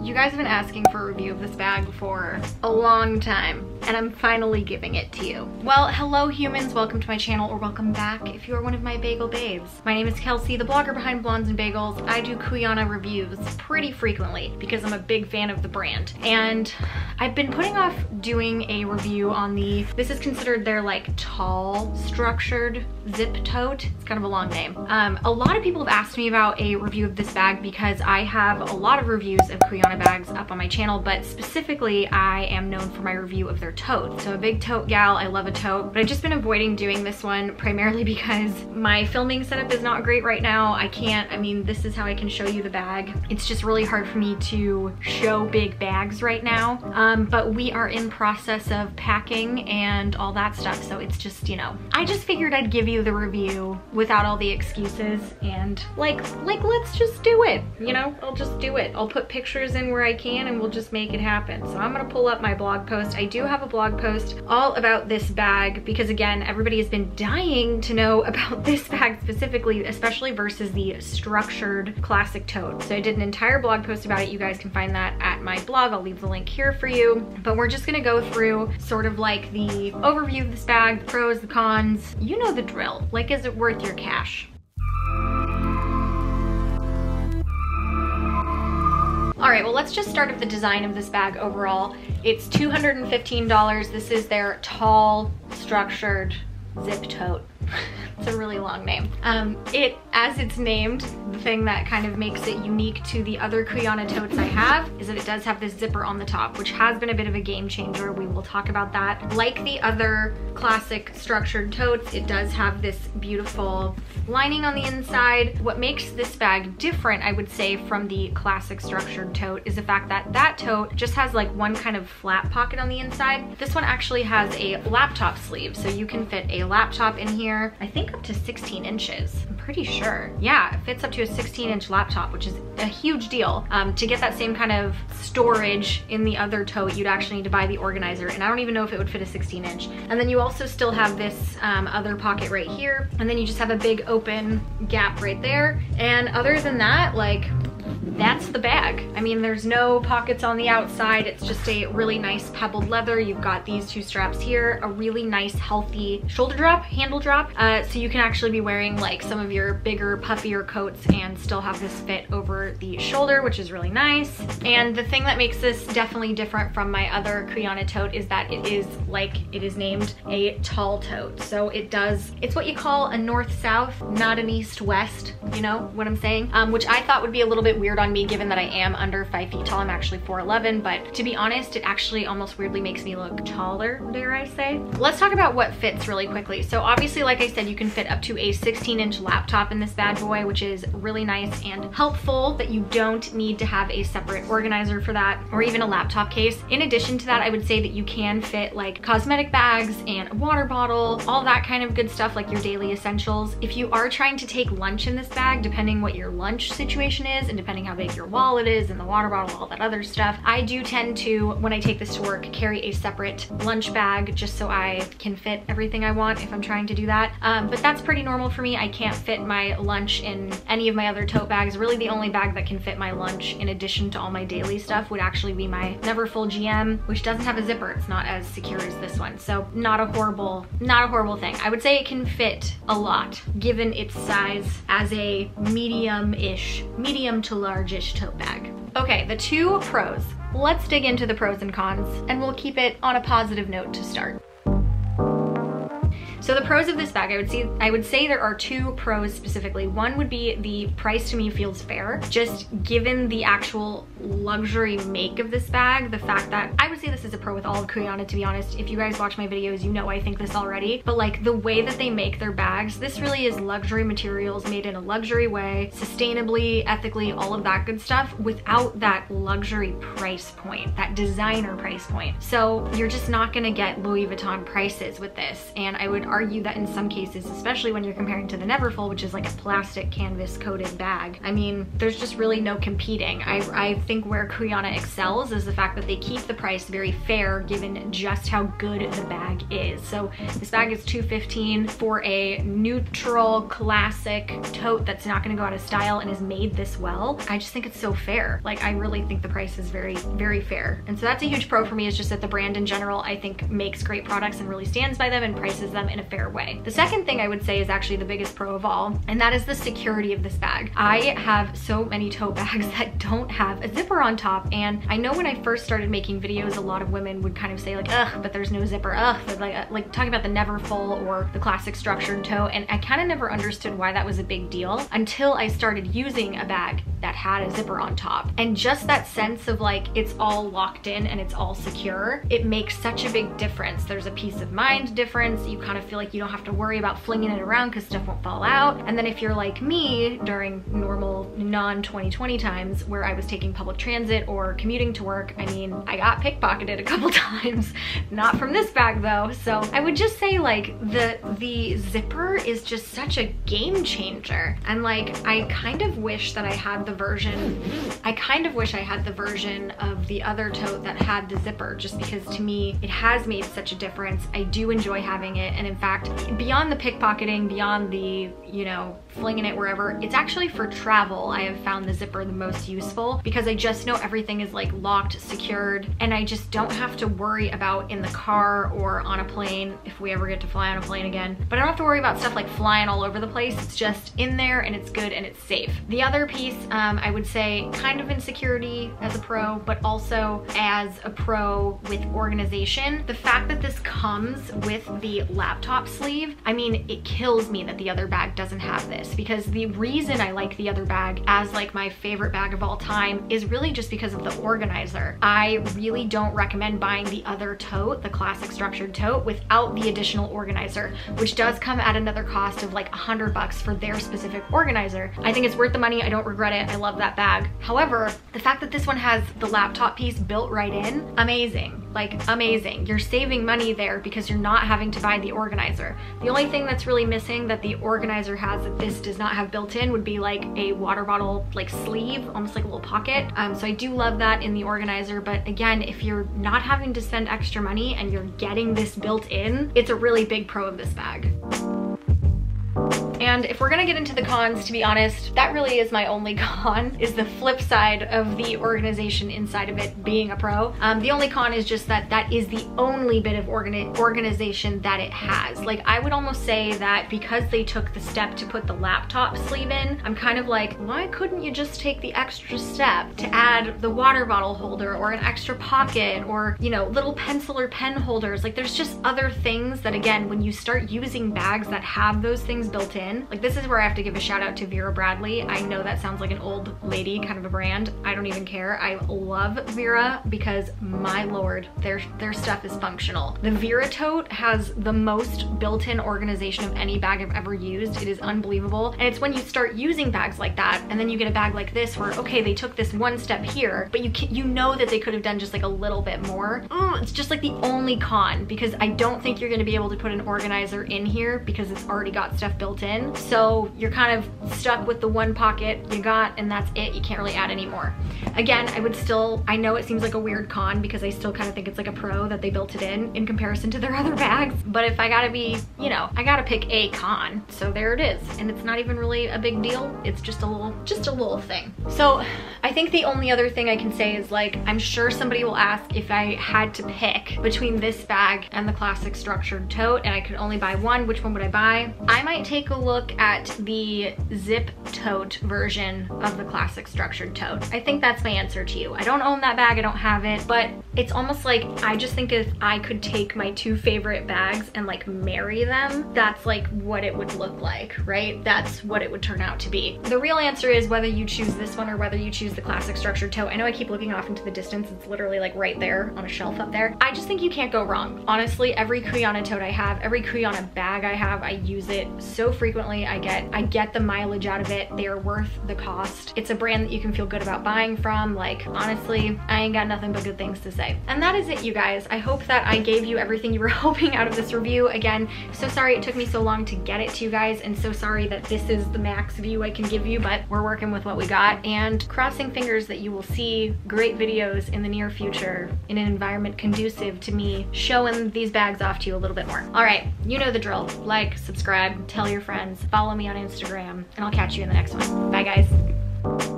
You guys have been asking for a review of this bag for a long time, and I'm finally giving it to you. Well, hello humans, welcome to my channel, or welcome back if you are one of my bagel babes. My name is Kelsey, the blogger behind Blondes and Bagels. I do Cuyana reviews pretty frequently because I'm a big fan of the brand. And I've been putting off doing a review on this is considered their like tall structured zip tote. It's kind of a long name. A lot of people have asked me about a review of this bag because I have a lot of reviews of Cuyana bags up on my channel, but specifically I am known for my review of their tote. So I'm a big tote gal, I love a tote, but I've just been avoiding doing this one primarily because my filming setup is not great right now. I mean, this is how I can show you the bag. It's just really hard for me to show big bags right now, but we are in process of packing and all that stuff, so it's just, you know, I just figured I'd give you the review without all the excuses and like let's just do it, you know? I'll just do it. I'll put pictures in where I can and we'll just make it happen. So I'm gonna pull up my blog post. I do have a blog post all about this bag because again, everybody has been dying to know about this bag specifically, especially versus the structured classic tote. So I did an entire blog post about it. You guys can find that at my blog. I'll leave the link here for you. But we're just gonna go through sort of like the overview of this bag, the pros, the cons. You know the drill. Like, is it worth your cash? All right, well, let's just start with the design of this bag overall. It's $215. This is their tall, structured zip tote. It's a really long name. As it's named, the thing that kind of makes it unique to the other Cuyana totes I have is that it does have this zipper on the top, which has been a bit of a game changer. We will talk about that. Like the other classic structured totes, it does have this beautiful lining on the inside. What makes this bag different, I would say, from the classic structured tote is the fact that that tote just has like one kind of flat pocket on the inside. This one actually has a laptop sleeve, so you can fit a laptop in here, I think up to 16 inches. I'm pretty sure. Yeah, it fits up to a 16-inch laptop, which is a huge deal. To get that same kind of storage in the other tote, you'd actually need to buy the organizer, and I don't even know if it would fit a 16-inch. And then you also still have this other pocket right here, and then you just have a big open gap right there. And other than that, like, that's the bag. I mean, there's no pockets on the outside. It's just a really nice pebbled leather. You've got these two straps here, a really nice healthy shoulder drop, handle drop. So you can actually be wearing like some of your bigger, puffier coats and still have this fit over the shoulder, which is really nice. And the thing that makes this definitely different from my other Cuyana tote is that it is, like it is named, a tall tote. So it's what you call a north-south, not an east-west, you know what I'm saying? Which I thought would be a little bit weird on me given that I am under 5 feet tall. I'm actually 4'11", but to be honest, it actually almost weirdly makes me look taller, dare I say. Let's talk about what fits really quickly. So obviously, like I said, you can fit up to a 16-inch laptop in this bad boy, which is really nice and helpful that you don't need to have a separate organizer for that or even a laptop case. In addition to that, I would say that you can fit like cosmetic bags and a water bottle, all that kind of good stuff, like your daily essentials. If you are trying to take lunch in this bag, depending what your lunch situation is and depending how big your wallet is and the water bottle, all that other stuff, I do tend to, when I take this to work, carry a separate lunch bag just so I can fit everything I want if I'm trying to do that. But that's pretty normal for me. I can't fit my lunch in any of my other tote bags. Really the only bag that can fit my lunch in addition to all my daily stuff would actually be my Neverfull GM, which doesn't have a zipper. It's not as secure as this one. So not a horrible thing. I would say it can fit a lot given its size as a medium to large-ish tote bag. Okay, the two pros. Let's dig into the pros and cons, and we'll keep it on a positive note to start. So the pros of this bag, I would say there are two pros specifically. One would be the price to me feels fair, just given the actual luxury make of this bag. The fact that I would say this is a pro with all of Cuyana, to be honest. If you guys watch my videos, you know I think this already. But like the way that they make their bags, this really is luxury materials made in a luxury way, sustainably, ethically, all of that good stuff without that luxury price point, that designer price point. So you're just not gonna get Louis Vuitton prices with this. And I would argue that in some cases, especially when you're comparing to the Neverfull, which is like a plastic canvas coated bag, I mean, there's just really no competing. I think where Cuyana excels is the fact that they keep the price very fair given just how good the bag is. So this bag is $215 for a neutral classic tote that's not gonna go out of style and is made this well. I just think it's so fair. Like, I really think the price is very, very fair. And so that's a huge pro for me, is just that the brand in general, I think, makes great products and really stands by them and prices them in a fair way. The second thing I would say is actually the biggest pro of all, and that is the security of this bag. I have so many tote bags that don't have a zipper on top, and I know when I first started making videos, a lot of women would kind of say like, ugh, but there's no zipper, ugh, but like talking about the Neverfull or the classic structured tote, and I kind of never understood why that was a big deal until I started using a bag that had a zipper on top. And just that sense of like, it's all locked in and it's all secure, it makes such a big difference. There's a peace of mind difference. You kind of feel like you don't have to worry about flinging it around because stuff won't fall out. And then if you're like me during normal non-2020 times where I was taking public transit or commuting to work, I mean, I got pickpocketed a couple times, not from this bag though. So I would just say like the zipper is just such a game changer. And like, I kind of wish that I had the version, of the other tote that had the zipper, just because to me, it has made such a difference. I do enjoy having it. And in fact, beyond the pickpocketing, beyond the, you know, flinging it wherever, it's actually for travel. I have found the zipper the most useful because I just know everything is like locked, secured, and I just don't have to worry about in the car or on a plane, if we ever get to fly on a plane again. But I don't have to worry about stuff like flying all over the place. It's just in there and it's good and it's safe. The other piece, I would say kind of insecurity as a pro, but also as a pro with organization. The fact that this comes with the laptop sleeve, I mean, it kills me that the other bag doesn't have this, because the reason I like the other bag as like my favorite bag of all time is really just because of the organizer. I really don't recommend buying the other tote, the classic structured tote, without the additional organizer, which does come at another cost of like $100 for their specific organizer. I think it's worth the money. I don't regret it. I love that bag. However, the fact that this one has the laptop piece built right in, amazing. Like, amazing. You're saving money there because you're not having to buy the organizer. The only thing that's really missing that the organizer has that this does not have built in would be like a water bottle like sleeve, almost like a little pocket. So I do love that in the organizer, but again, if you're not having to spend extra money and you're getting this built in, it's a really big pro of this bag. And if we're gonna get into the cons, to be honest, that really is my only con, is the flip side of the organization inside of it being a pro. The only con is just that that is the only bit of organization that it has. Like, I would almost say that because they took the step to put the laptop sleeve in, I'm kind of like, why couldn't you just take the extra step to add the water bottle holder or an extra pocket or, you know, little pencil or pen holders? Like, there's just other things that, again, when you start using bags that have those things built in, like, this is where I have to give a shout out to Vera Bradley. I know that sounds like an old lady kind of a brand. I don't even care. I love Vera because, my lord, their stuff is functional. The Vera tote has the most built-in organization of any bag I've ever used. It is unbelievable. And it's when you start using bags like that and then you get a bag like this where, okay, they took this one step here, but you know that they could have done just like a little bit more. It's just like the only con, because I don't think you're gonna be able to put an organizer in here because it's already got stuff built in. So you're kind of stuck with the one pocket you got and that's it. You can't really add any more. Again, I know it seems like a weird con because I still kind of think it's like a pro that they built it in comparison to their other bags. But if I gotta be, you know, I gotta pick a con. So there it is. And it's not even really a big deal. It's just a little thing. So I think the only other thing I can say is, like, I'm sure somebody will ask if I had to pick between this bag and the classic structured tote and I could only buy one, which one would I buy? I might take a look at the zip tote version of the classic structured tote. I think that's my answer to you. I don't own that bag, I don't have it, but it's almost like, I just think if I could take my two favorite bags and like marry them, that's like what it would look like, right? That's what it would turn out to be. The real answer is whether you choose this one or whether you choose the classic structured tote. I know I keep looking off into the distance, it's literally like right there on a shelf up there. I just think you can't go wrong. Honestly, every Cuyana tote I have, every Cuyana bag I have, I use it so frequently frequently. I get the mileage out of it. They are worth the cost. It's a brand that you can feel good about buying from. Like, honestly, I ain't got nothing but good things to say. And that is it, you guys. I hope that I gave you everything you were hoping out of this review. Again, so sorry it took me so long to get it to you guys, and so sorry that this is the max view I can give you, but we're working with what we got, and crossing fingers that you will see great videos in the near future in an environment conducive to me showing these bags off to you a little bit more. All right, you know the drill. Like, subscribe, tell your friends, follow me on Instagram, and I'll catch you in the next one. Bye, guys.